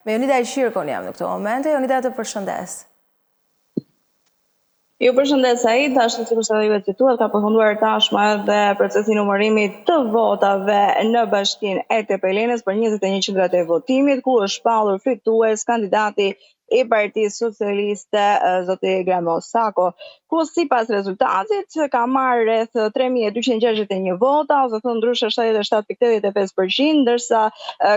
Me Jonida Qirkon jam në këto momente. Jonida, të përshëndes. Ju përshëndes Said, ashtu sikur sa juve cituat, ka përfunduar tashmë edhe procesi i numërimit të votave në Bashkinë e Tepelenës për 21 qendrat e votimit, ku është shpallur fitues kandidati i Partisë Socialiste, zoti Gramos Sako, ku sipas rezultatit ka marrë rreth 3261 vota, ose thënë ndryshe 77.85%, ndërsa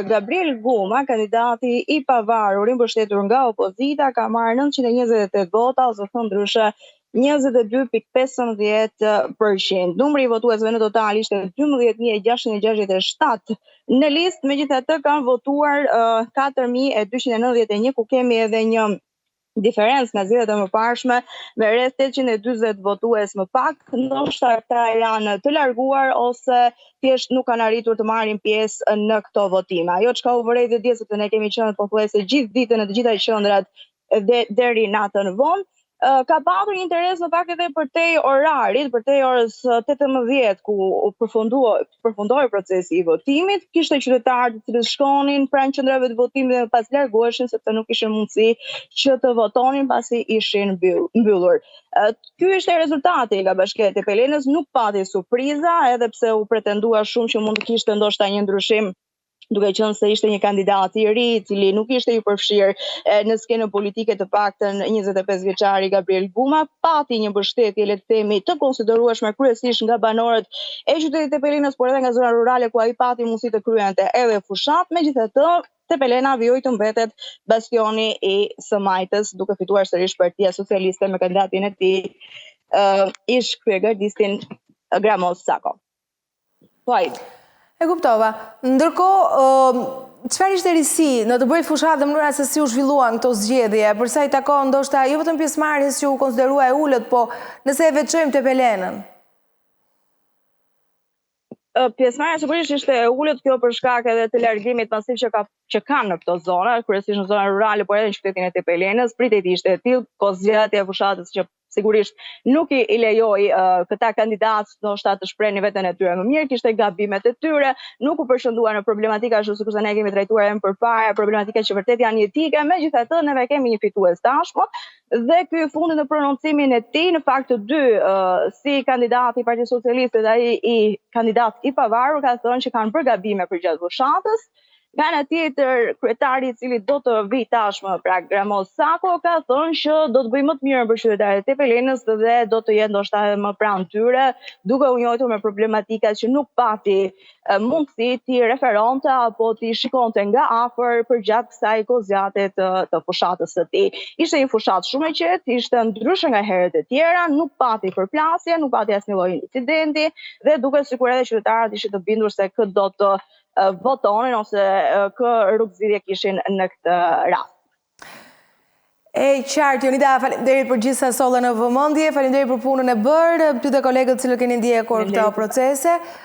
Gabriel Guma, kandidati i pavarur i mbështetur nga opozita, ka marrë 928 vota, ose thënë ndryshe 22.15%. Numri i votuesve në total ishte 12.667 në listë, megjithatë kanë votuar 4.291, ku kemi edhe një diferencë nga zgjedhjet e mëparshme me rreth 840 votues më pak, ndoshta ata janë të larguar ose thjesht nuk kanë arritur të marrin pjesë në këto votime. Ajo çka u vërejtë dje, sepse ne kemi qenë pothuajse gjithë ditën në të gjitha qendrat deri natën vonë, ka patur interes në pak edhe përtej orarit, përtej orës 18 ku përfundoi procesi i votimit. Kishte qytetarë të cilët shkonin pranë qendrave të votimit dhe pas largoheshin sepse nuk kishin mundësi që të votonin pasi ishin mbyllur. Ky ishte rezultati nga Bashkia e Tepelenës, nuk pati surpriza, edhe pse u pretendua shumë që mund të kishte ndoshta një ndryshim, duke qenë se ishte një kandidat i ri, i cili nuk ishte i përfshirë në skenën politike, të paktën 25 vjeçari Gabriel Guma pati një mbështetje, le të themi, të konsiderueshme kryesisht nga banorët e qytetit Tepelenës, por edhe nga zona rurale ku ai pati mundësi të kryente edhe fushat. Megjithatë, Tepelena vijoi të mbetet bastioni i së-majtës, duke fituar sërish Partia Socialiste me kandidatin e tij ish kryegardistin Gramos Sako. E kuptova. Ndërkohë, çfarë ishte risi në të bërë fushat dhe mënyra se si u zhvilluan këto zgjedhje, përsa i takon ndoshta jo vetëm pjesëmarrjes që u konsiderua e ulët, po nëse e veçojmë Tepelenën? Pjesëmarrja sigurisht ishte e ulët, kjo për shkak edhe të largimit masiv që kanë në këto zona, kryesisht në zona rurale, por edhe në qytetin e Tepelenës. Priteti ishte e tillë, zgjedhja e fushatës që sigurisht nuk i lejoi këta kandidatë ndoshta të shprehnin veten e tyre më mirë, kishte gabimet e tyre, nuk u përshëndua në problematika ashtu sikur ne kemi trajtuar edhe më përpara, problematika që vërtet janë jetike. Megjithatë, neve kemi një fitues tashmë, dhe ky fundi në prononcimin e tij, në fakt të dy, si kandidati i Partisë Socialiste dhe ai i kandidat i pavarur, ka thënë që kanë bërë gabime përgjatë fushatës. Nga ana tjetër, kryetari i cili do të vi tashmë, pra Gramos Sako, ka thënë që do të bëjë më të mirën për qytetarët e Tepelenës dhe do të jetë ndoshta edhe më pranë tyre, duke u njohur me problematikat që nuk pati mundësi t'i referonte apo t'i shikonte nga afër përgjatë kësaj kozjate të fushatës së tij. Ishte një fushatë shumë e qetë, ishte ndryshe nga herët e tjera, nuk pati përplasje, nuk pati asnjë lloj incidenti dhe duket sikur edhe qytetarët ishin të bindur se kë do të votonin ose kë rrugëzidhje kishin në këtë rast. E qartë, Jonida, faleminderit për gjithë sa solla në vëmendje, faleminderit për punën e bërë, ty dhe kolegët që keni ndjekur këto procese.